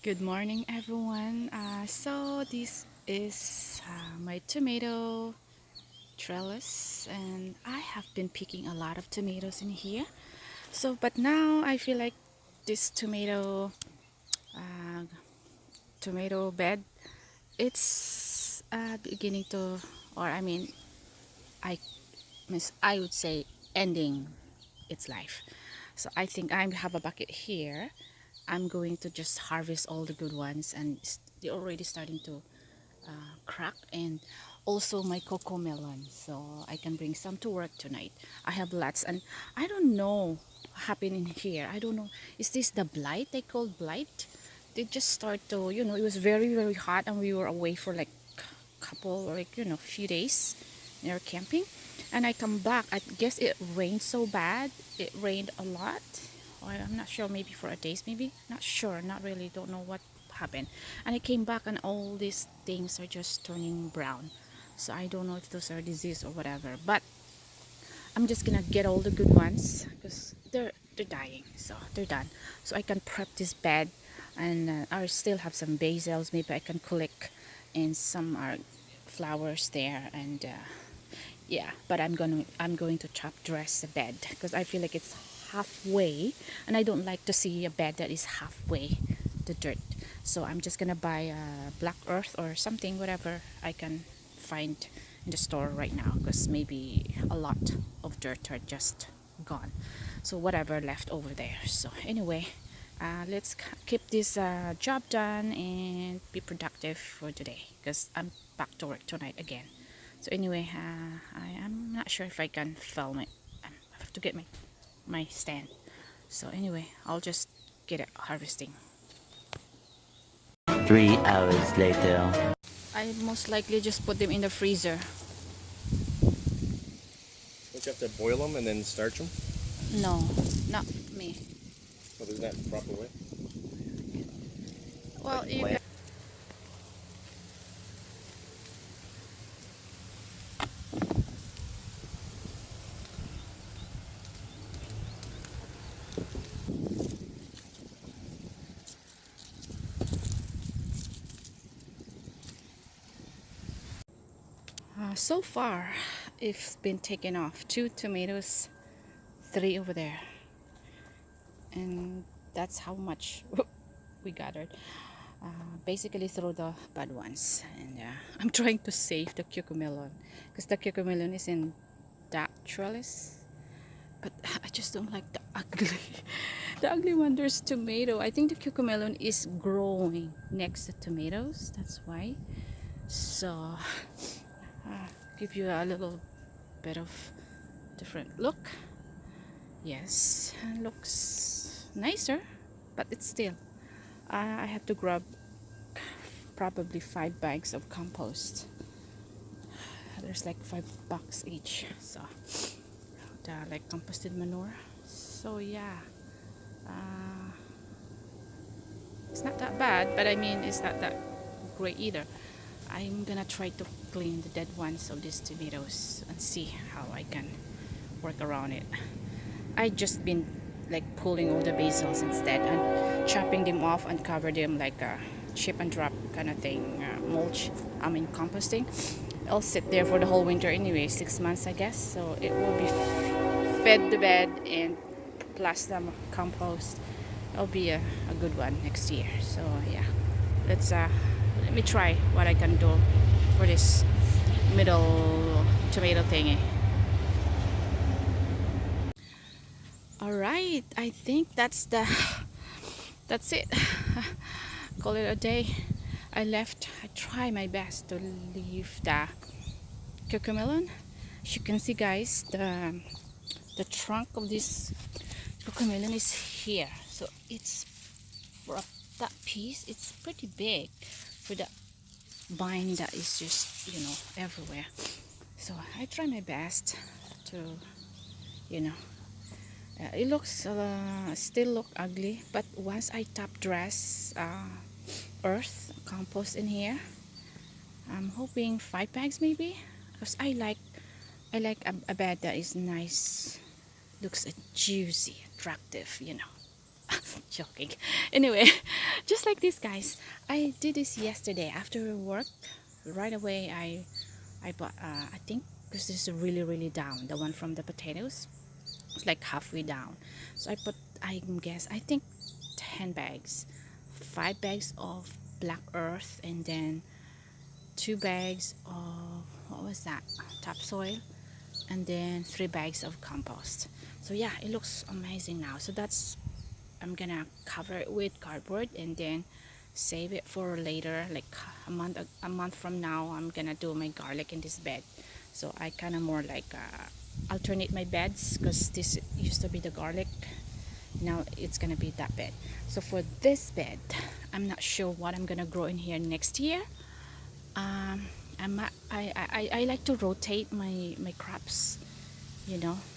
Good morning, everyone. So this is my tomato trellis, and I have been picking a lot of tomatoes in here. But now I feel like this uh, tomato bed, it's beginning to, or I I would say ending its life. So I think I have a bucket here. I'm going to just harvest all the good ones, and they're already starting to crack, and also my cocoa melon, so I can bring some to work tonight. I have lots, and I don't know what happened in here. I don't know, is this the blight they called blight? They just start to, it was very hot, and we were away for like couple, like, few days near camping, and I come back. I guess it rained so bad. It rained a lot. I'm not sure, maybe for a days, maybe, not sure, not really, don't know what happened. And I came back, and all these things are just turning brown, so I don't know if those are disease or whatever, but I'm just gonna get all the good ones because they're dying, so they're done. So I can prep this bed, and I still have some basils. Maybe I can collect, and some are flowers there, and yeah. But I'm going to top dress the bed because I feel like it's halfway, and I don't like to see a bed that is halfway the dirt. So I'm just gonna buy black earth or something, whatever I can find in the store right now, because maybe a lot of dirt are just gone, so whatever left over there. So anyway, let's keep this job done and be productive for today, because I'm back to work tonight again. So anyway, I am not sure if I can film it. I have to get my stand. So anyway, I'll just get it harvesting. 3 hours later. I most likely just put them in the freezer. Don't you have to boil them and then starch them? No, not me. Well, isn't that the proper way? Well, you Plant. so far, it's been taken off. 2 tomatoes, 3 over there, and that's how much we gathered. Basically, throw the bad ones, and I'm trying to save the cucamelon because the cucamelon is in that trellis. But I just don't like the ugly, the ugly one. There's tomato. I think the cucamelon is growing next to tomatoes. That's why. So, give you a little bit of different look. Yes, looks nicer, but it's still. I have to grab probably 5 bags of compost. There's like $5 each, so like composted manure. So yeah, uh, it's not that bad, but I mean it's not that great either. I'm gonna try to clean the dead ones of these tomatoes and see how I can work around it. I just been like pulling all the basils instead and chopping them off and cover them like a chip and drop kind of thing, mulch. I mean composting. It'll sit there for the whole winter anyway, 6 months I guess. So it will be fed the bed and plus the compost. It'll be a good one next year. So yeah, let's let me try what I can do for this middle tomato thingy. All right, I think that's it. Call it a day. I try my best to leave the cucamelon. As you can see, guys, the trunk of this cocomelon is here, so it's for that piece it's pretty big for the vine that is just everywhere. So I try my best to you know it looks still look ugly, but once I top dress earth compost in here, I'm hoping 5 bags maybe, because I like a bed that is nice, looks juicy, attractive. Joking. Anyway, just like this, guys. I did this yesterday after work. Right away, I bought. I think because this is really down. The one from the potatoes. It's like halfway down. So I put. I think 10 bags. 5 bags of black earth, and then 2 bags of what was that? Topsoil, and then 3 bags of compost. So yeah, it looks amazing now. So that's I'm gonna cover it with cardboard and then save it for later, like a month from now. I'm gonna do my garlic in this bed. So I kind of more like alternate my beds, because this used to be the garlic, now it's gonna be that bed. So for this bed, I'm not sure what I'm gonna grow in here next year. um, I like to rotate my crops,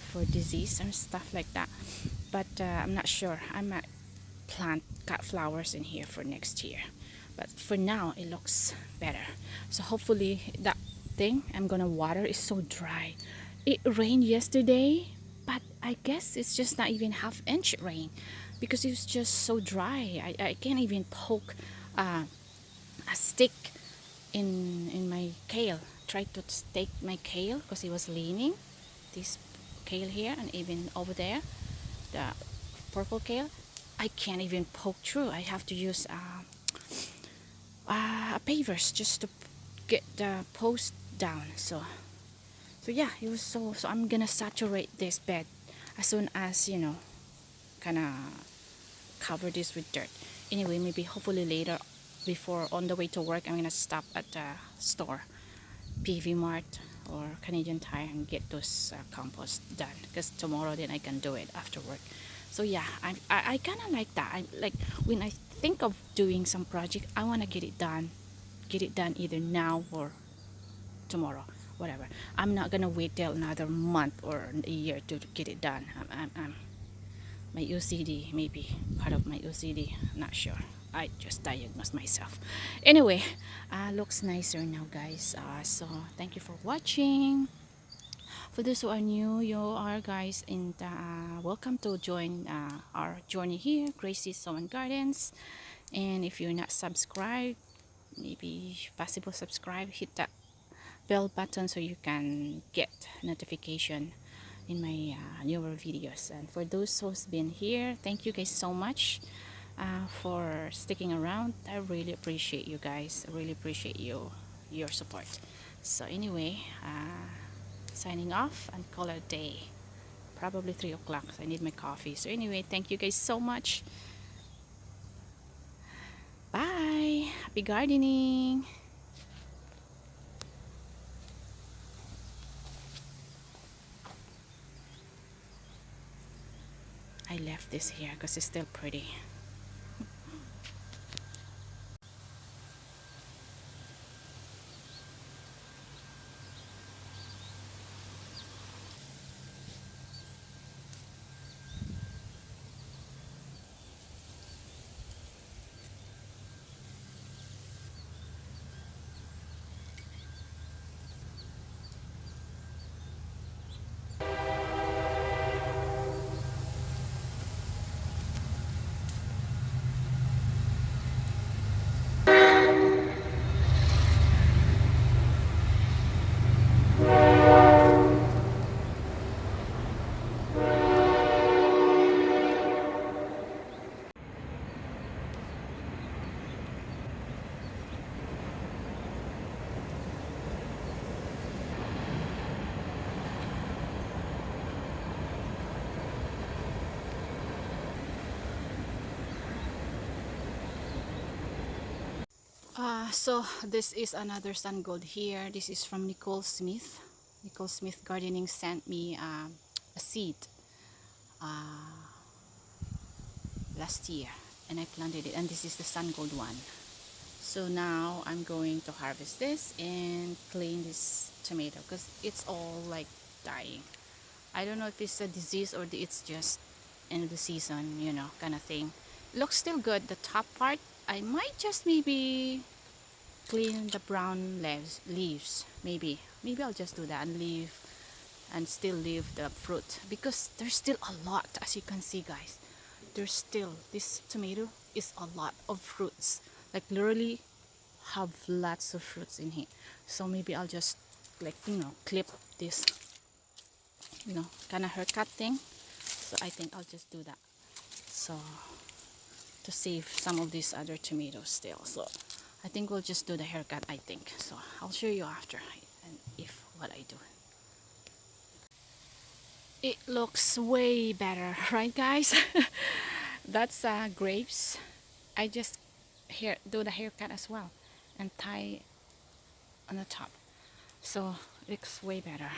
for disease and stuff like that. But I'm not sure. I might plant cut flowers in here for next year. But for now, it looks better. So hopefully that thing I'm gonna water is so dry. It rained yesterday, but I guess it's just not even half-inch rain, because it was just so dry. I can't even poke uh, a stick in my kale. Tried to stake my kale because it was leaning. This kale here, and even over there, the purple kale, I can't even poke through. I have to use pavers just to get the post down. So yeah, it was so I'm gonna saturate this bed as soon as, kind of cover this with dirt. Anyway, maybe hopefully later, before on the way to work, I'm gonna stop at the store, PV Mart or Canadian Tire, and get those compost done, because tomorrow then I can do it after work. So yeah, I kind of like that. I like when I think of doing some project, I want to get it done either now or tomorrow, whatever. I'm not gonna wait till another month or a year to get it done. I'm my OCD, maybe part of my OCD, not sure. I just diagnosed myself. Anyway, looks nicer now, guys. So thank you for watching. For those who are new, you are guys, and welcome to join our journey here, Gracie's Soul and Gardens. And if you're not subscribed, maybe possible subscribe, hit that bell button so you can get notification in my newer videos. And for those who's been here, thank you guys so much for sticking around. I really appreciate you guys. I really appreciate your support. So anyway, signing off and call it a day. Probably 3 o'clock. So I need my coffee. So anyway, thank you guys so much. Bye. Happy gardening. I left this here because it's still pretty. So this is another sun gold here. This is from Nicole Smith. Nicole Smith Gardening sent me a seed uh, last year, and I planted it, and this is the sun gold one. So now I'm going to harvest this and clean this tomato because it's all like dying. I don't know if it's a disease or it's just end of the season, kind of thing. Looks still good. The top part, I might just maybe clean the brown leaves. Maybe I'll just do that and still leave the fruit, because there's still a lot, as you can see, guys. there's still, this tomato is a lot of fruits, like literally have lots of fruits in here. So maybe I'll just like, clip this, kind of haircut thing. So I think I'll just do that, so to save some of these other tomatoes still. So I think we'll just do the haircut, I think. So I'll show you after, and if what I do. It looks way better, right guys? That's grapes. I just do the haircut as well and tie on the top, so it looks way better.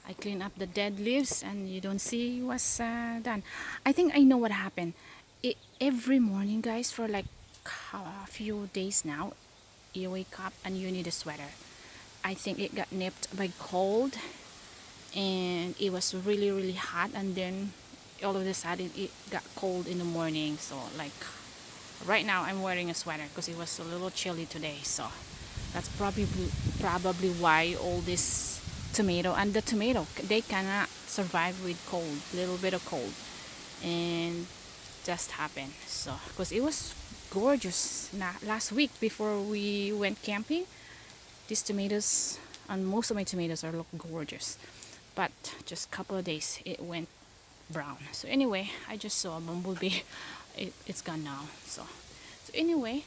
I clean up the dead leaves and you don't see what's done. I think I know what happened. Every morning, guys, for like a few days now, you wake up and you need a sweater. I think it got nipped by cold and it was really really hot, and then all of a sudden it got cold in the morning. So like right now I'm wearing a sweater because it was a little chilly today. So that's probably why all this tomato, and the tomato, they cannot survive with cold, little bit of cold, and just happened. So because it was gorgeous last week before we went camping, these tomatoes, and most of my tomatoes are look gorgeous, but just a couple of days it went brown. So anyway, I just saw a bumblebee. It's gone now. So anyway,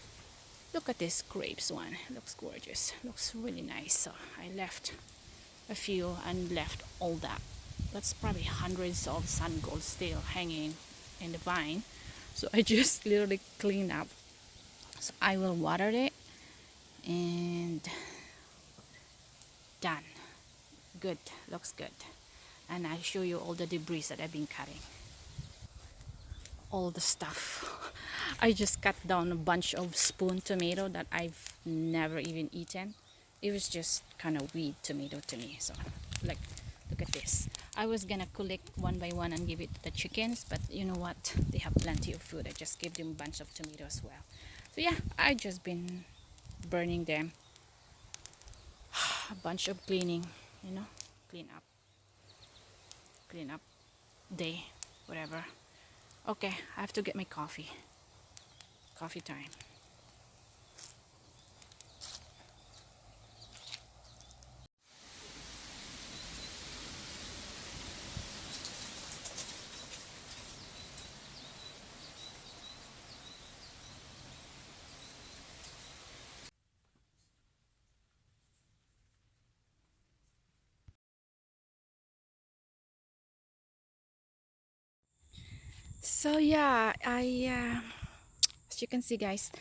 look at this grapes one. It looks gorgeous, looks really nice. So I left a few and left all that. That's probably hundreds of sun gold still hanging in the vine. So I just literally clean up. So I will water it and done. Good, looks good. And I'll show you all the debris that I've been cutting. All the stuff. I just cut down a bunch of spoon tomato that I've never even eaten. It was just kind of weed tomato to me. So like, look at this. I was gonna collect one by one and give it to the chickens, but you know what, they have plenty of food. I just gave them a bunch of tomato as well. So yeah, I just been burning them. A bunch of cleaning, clean up day, whatever. Okay, I have to get my coffee time. So yeah, as you can see guys,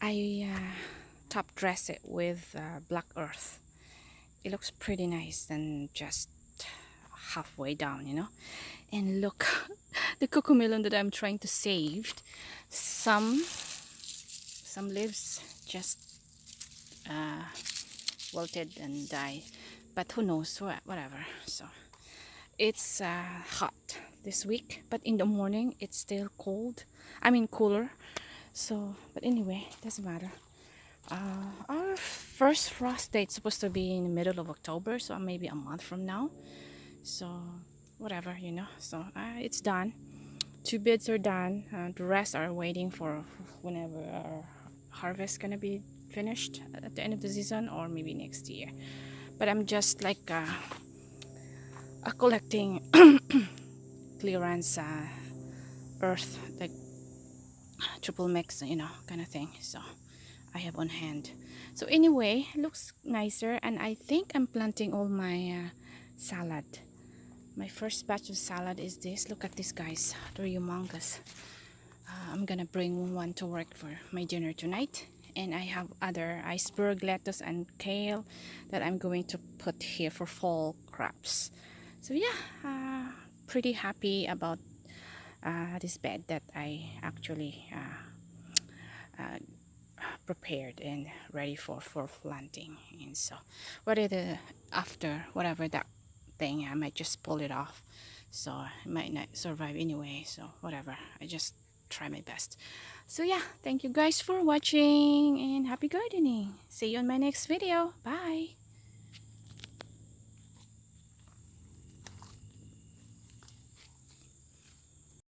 I top dress it with black earth. It looks pretty nice and just halfway down, and look, the cocoa melon that I'm trying to save, some leaves just wilted and died, but who knows, whatever. So it's hot this week, but in the morning it's still cold, I mean cooler. So but anyway, doesn't matter. Our first frost date supposed to be in the middle of October, so maybe a month from now. So whatever, so it's done. Two beds are done, the rest are waiting for whenever our harvest gonna be finished at the end of the season, or maybe next year. But I'm just like collecting clearance earth, like triple mix, kind of thing. So I have on hand. So anyway, looks nicer, and I think I'm planting all my salad. My first batch of salad is this. Look at this guys, they're humongous. I'm gonna bring one to work for my dinner tonight, and I have other iceberg lettuce and kale that I'm going to put here for fall crops. So yeah, pretty happy about this bed that I actually prepared and ready for planting. And so whether the after whatever that thing, I might just pull it off, so it might not survive anyway. So whatever, I just try my best. So yeah, thank you guys for watching and happy gardening. See you on my next video. Bye.